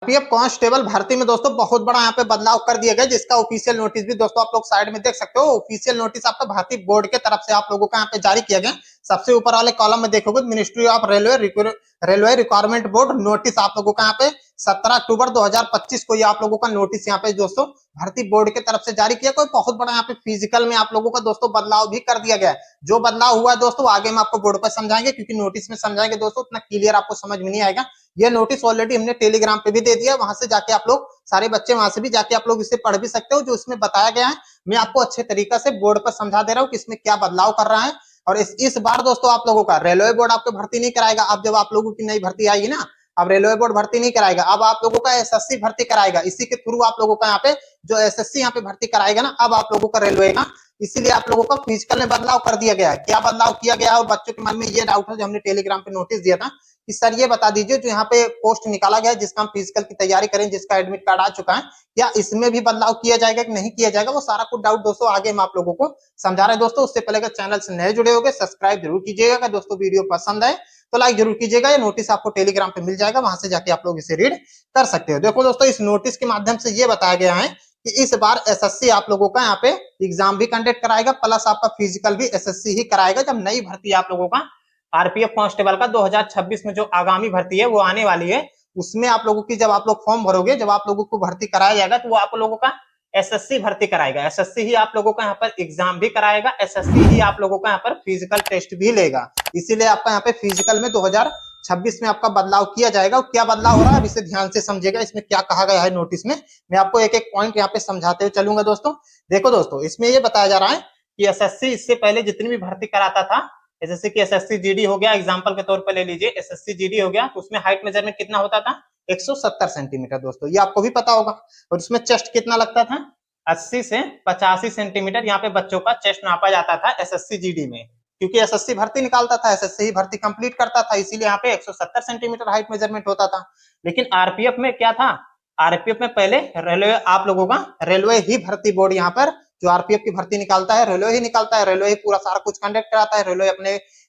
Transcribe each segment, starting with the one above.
PF constable भर्ती में दोस्तों बहुत बड़ा यहाँ पे बदलाव कर दिया गया, जिसका ऑफिशियल नोटिस भी दोस्तों आप लोग साइड में देख सकते हो। ऑफिशियल नोटिस आपका भर्ती बोर्ड के तरफ से आप लोगों का यहाँ पे जारी किया गया। सबसे ऊपर वाले कॉलम में देखोगे ministry of railway requirement board notice आप लोगों का यहाँ पे 17 अक्टूबर 2025 को ये आप लोगों का नोटिस यहाँ पे दोस्तों भर्ती बोर्ड के तरफ से जारी किया। कोई बहुत बड़ा यहाँ पे फिजिकल में आप लोगों का दोस्तों बदलाव भी कर दिया गया है। जो बदलाव हुआ है दोस्तों आगे में आपको बोर्ड पर समझाएंगे, क्योंकि नोटिस में समझाएंगे दोस्तों उतना क्लियर आपको समझ में नहीं आएगा। ये नोटिस ऑलरेडी हमने टेलीग्राम पे भी दे दिया, वहां से जाके आप लोग सारे बच्चे वहां से भी जाके आप लोग इसे पढ़ भी सकते हो। जो इसमें बताया गया है मैं आपको अच्छे तरीके से बोर्ड पर समझा दे रहा हूँ कि इसमें क्या बदलाव कर रहा है। और इस बार दोस्तों आप लोगों का रेलवे बोर्ड आपको भर्ती नहीं कराएगा। अब जब आप लोगों की नई भर्ती आएगी ना, अब रेलवे बोर्ड भर्ती नहीं कराएगा, अब आप लोगों का एसएससी भर्ती कराएगा। इसी के थ्रू आप लोगों का यहाँ पे जो एसएससी यहाँ पे भर्ती कराएगा ना, अब आप लोगों का रेलवे का, इसीलिए आप लोगों का फिजिकल में बदलाव कर दिया गया है। क्या बदलाव किया गया है और बच्चों के मन में ये डाउट है, जो हमने टेलीग्राम पे नोटिस दिया था कि सर ये बता दीजिए जो यहाँ पे पोस्ट निकाला गया है जिसका हम फिजिकल की तैयारी करें, जिसका एडमिट कार्ड आ चुका है, क्या इसमें भी बदलाव किया जाएगा कि नहीं किया जाएगा, वो सारा कुछ डाउट दोस्तों आगे हम आप लोगों को समझा रहे हैं। दोस्तों उससे पहले अगर चैनल से नए जुड़े होंगे सब्सक्राइब जरूर कीजिएगा। अगर दोस्तों वीडियो पसंद आए तो लाइक जरूर कीजिएगा। ये नोटिस आपको टेलीग्राम पे मिल जाएगा, वहां से जाके आप लोग इसे रीड कर सकते हो। देखो दोस्तों इस नोटिस के माध्यम से ये बताया गया है कि इस बार एसएससी आप लोगों का यहाँ पे एग्जाम भी कंडक्ट कराएगा, प्लस आपका फिजिकल भी एसएससी ही कराएगा। जब नई भर्ती आप लोगों का आरपीएफ कांस्टेबल का 2026 में जो आगामी भर्ती है वो आने वाली है, उसमें आप लोगों की जब आप लोग फॉर्म भरोगे, जब आप लोगों को भर्ती कराया जाएगा तो वो आप लोगों का एसएससी भर्ती कराएगा। एसएससी ही आप लोगों का यहाँ पर एग्जाम भी कराएगा, एसएससी ही आप लोगों का यहाँ पर फिजिकल टेस्ट भी लेगा। इसीलिए आपका यहाँ पे फिजिकल में 2026 में आपका बदलाव किया जाएगा। क्या बदलाव हो रहा है अब इसे ध्यान से समझेगा। इसमें क्या कहा गया है नोटिस में, मैं आपको एक एक पॉइंट यहाँ पे समझाते हुए चलूंगा। दोस्तों देखो दोस्तों इसमें ये बताया जा रहा है कि एसएससी इससे पहले जितनी भी भर्ती कराता था, जैसे कि एसएससी जीडी हो गया, एग्जांपल के तौर पर ले लीजिए एसएससी जीडी हो गया, तो उसमें हाइट मेजरमेंट कितना होता था 170 सेंटीमीटर दोस्तों, ये आपको भी पता होगा। और उसमें चेस्ट कितना लगता था 80 से 85 सेंटीमीटर, यहाँ पे बच्चों का चेस्ट नापा जाता था एसएससी जीडी में, क्योंकि एसएससी भर्ती निकालता था, एसएससी भर्ती कंप्लीट करता था, इसीलिए यहाँ पे 170 सेंटीमीटर हाइट मेजरमेंट होता था। लेकिन आरपीएफ में क्या था, आरपीएफ में पहले रेलवे आप लोगों का रेलवे ही भर्ती बोर्ड यहाँ पर जो आरपीएफ की भर्ती निकालता है रेलवे ही निकालता है, रेलवे ही पूरा सारा कुछ कंडक्ट कराता है, रेलवे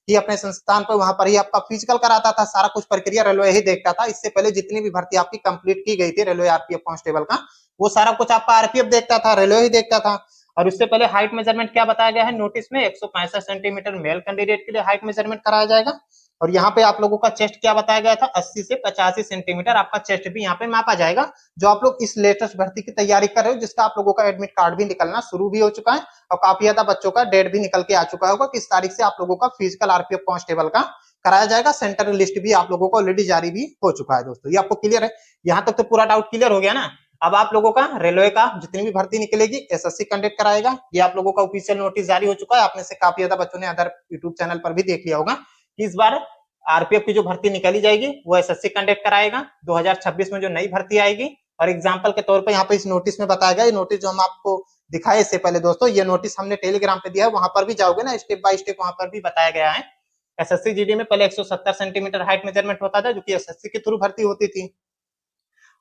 अपने संस्थान पर वहां पर ही आपका फिजिकल कराता था, सारा कुछ प्रक्रिया रेलवे ही देखता था। इससे पहले जितनी भी भर्ती आपकी कंप्लीट की गई थी रेलवे आरपीएफ कांस्टेबल का, वो सारा कुछ आपका आरपीएफ देखता था, रेलवे ही देखता था। और उससे पहले हाइट मेजरमेंट क्या बताया गया है नोटिस में, 165 सेंटीमीटर मेल कैंडिडेट के लिए हाइट मेजरमेंट कराया जाएगा। और यहाँ पे आप लोगों का चेस्ट क्या बताया गया था 80 से 85 सेंटीमीटर आपका चेस्ट भी यहाँ पे मापा जाएगा। जो आप लोग इस लेटेस्ट भर्ती की तैयारी कर रहे हो, जिसका आप लोगों का एडमिट कार्ड भी निकलना शुरू भी हो चुका है और काफी ज्यादा बच्चों का डेट भी निकल के आ चुका होगा, किस तारीख से आप लोगों का फिजिकल आरपीएफ कांस्टेबल का कराया जाएगा। सेंटर लिस्ट भी आप लोगों को ऑलरेडी जारी भी हो चुका है दोस्तों, ये आपको क्लियर है। यहाँ तक तो पूरा डाउट क्लियर हो गया ना। अब आप लोगों का रेलवे का जितनी भी भर्ती निकलेगी एसएससी कंडक्ट कराएगा, ये आप लोगों का ऑफिशियल नोटिस जारी हो चुका है। आप में से काफी ज्यादा बच्चों ने अदर यूट्यूब चैनल पर भी देख लिया होगा कि इस बार आरपीएफ की जो भर्ती निकाली जाएगी वो एसएससी कंडक्ट कराएगा। 2026 में जो नई भर्ती आएगी, और एग्जांपल के तौर पे यहाँ पे इस नोटिस में बताया गया, ये नोटिस जो हम आपको दिखाए इससे पहले दोस्तों, ये नोटिस हमने टेलीग्राम पे दिया है, वहां पर भी जाओगे ना स्टेप बाय स्टेप वहां पर भी बताया गया है। एसएससी जीडी में पहले 170 सेंटीमीटर हाइट मेजरमेंट होता था, जो कि एसएससी के थ्रू भर्ती होती थी।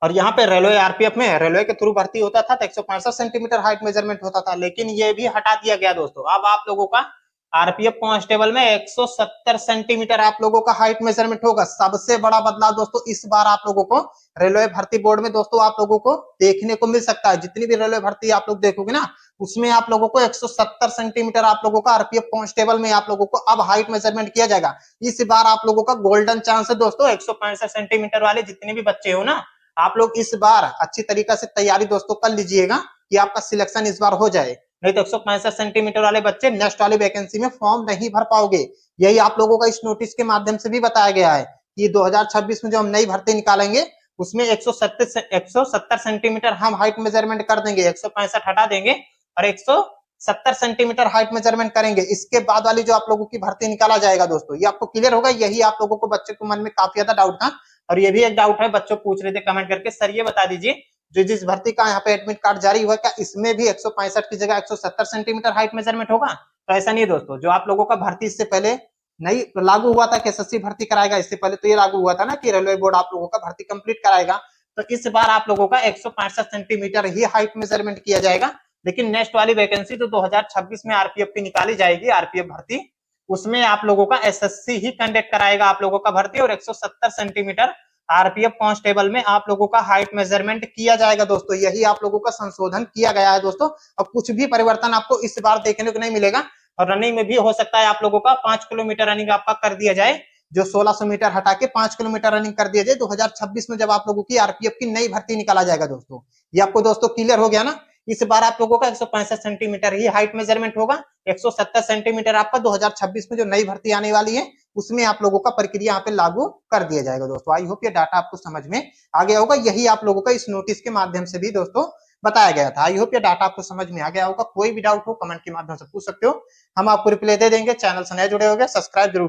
और यहाँ पे रेलवे आरपीएफ में रेलवे के थ्रू भर्ती होता था तो 165 सेंटीमीटर हाइट मेजरमेंट होता था। लेकिन ये भी हटा दिया गया दोस्तों, अब आप लोगों का आरपीएफ कांस्टेबल में 170 सेंटीमीटर आप लोगों का हाइट मेजरमेंट होगा। सबसे बड़ा बदलाव दोस्तों इस बार आप लोगों को रेलवे भर्ती बोर्ड में दोस्तों आप लोगों को देखने को मिल सकता है। जितनी भी रेलवे भर्ती आप लोग देखोगे ना, उसमें आप लोगों को 170 सेंटीमीटर आप लोगों का आरपीएफ कांस्टेबल में आप लोगों को अब हाइट मेजरमेंट किया जाएगा। इस बार आप लोगों का गोल्डन चांस है दोस्तों। 165 सेंटीमीटर वाले जितने भी बच्चे हो ना, आप लोग इस बार अच्छी तरीके से तैयारी दोस्तों कर लीजिएगा कि आपका सिलेक्शन इस बार हो जाए। नहीं तो 165 सेंटीमीटर वाले बच्चे नेक्स्ट वाली वैकेंसी में फॉर्म नहीं भर पाओगे। यही आप लोगों का इस नोटिस के माध्यम से भी बताया गया है कि 2026 में जो हम नई भर्ती निकालेंगे उसमें 170 सेंटीमीटर हम हाइट मेजरमेंट कर देंगे, 165 हटा देंगे और 170 सेंटीमीटर हाइट मेजरमेंट करेंगे। इसके बाद वाली जो आप लोगों की भर्ती निकाला जाएगा दोस्तों, ये आपको क्लियर होगा। यही आप लोगों को बच्चे के मन में काफी ज्यादा डाउट था, और ये भी एक डाउट है, बच्चों पूछ रहे थे कमेंट करके, सर ये बता दीजिए जो जिस भर्ती का यहाँ पे एडमिट कार्ड जारी हुआ क्या इसमें भी 165 की जगह 170 सेंटीमीटर हाइट मेजरमेंट होगा? तो ऐसा नहीं है दोस्तों। जो आप लोगों का भर्ती इससे पहले नहीं लागू हुआ था कि एसएससी भर्ती कराएगा, इससे पहले तो ये लागू हुआ था ना कि रेलवे बोर्ड आप लोगों का भर्ती कंप्लीट कराएगा। तो इस बार आप लोगों का 165 सेंटीमीटर ही हाइट मेजरमेंट किया जाएगा। लेकिन नेक्स्ट वाली वैकेंसी तो 2026 में आरपीएफ की निकाली जाएगी, आरपीएफ भर्ती, उसमें आप लोगों का एसएससी ही कंडक्ट कराएगा आप लोगों का भर्ती, और 170 सेंटीमीटर आरपीएफ कांस्टेबल में आप लोगों का हाइट मेजरमेंट किया जाएगा दोस्तों। यही आप लोगों का संशोधन किया गया है दोस्तों। अब कुछ भी परिवर्तन आपको इस बार देखने को नहीं मिलेगा। और रनिंग में भी हो सकता है आप लोगों का 5 किलोमीटर रनिंग आपका कर दिया जाए, जो 1600 मीटर हटा के 5 किलोमीटर रनिंग कर दिया जाए 2026 में, जब आप लोगों की आरपीएफ की नई भर्ती निकाला जाएगा दोस्तों। ये आपको दोस्तों क्लियर हो गया ना। इस बार आप लोगों का 165 सेंटीमीटर ही हाइट मेजरमेंट होगा। 170 सेंटीमीटर आपका 2026 में जो नई भर्ती आने वाली है उसमें आप लोगों का प्रक्रिया यहाँ पे लागू कर दिया जाएगा दोस्तों। आई होप ये डाटा आपको समझ में आ गया होगा। यही आप लोगों का इस नोटिस के माध्यम से भी दोस्तों बताया गया था। आई होप ये डाटा आपको समझ में आ गया होगा। कोई भी डाउट हो कमेंट के माध्यम से पूछ सकते हो, हम आपको रिप्लाई दे देंगे। चैनल से नए जुड़े होंगे सब्सक्राइब जरूर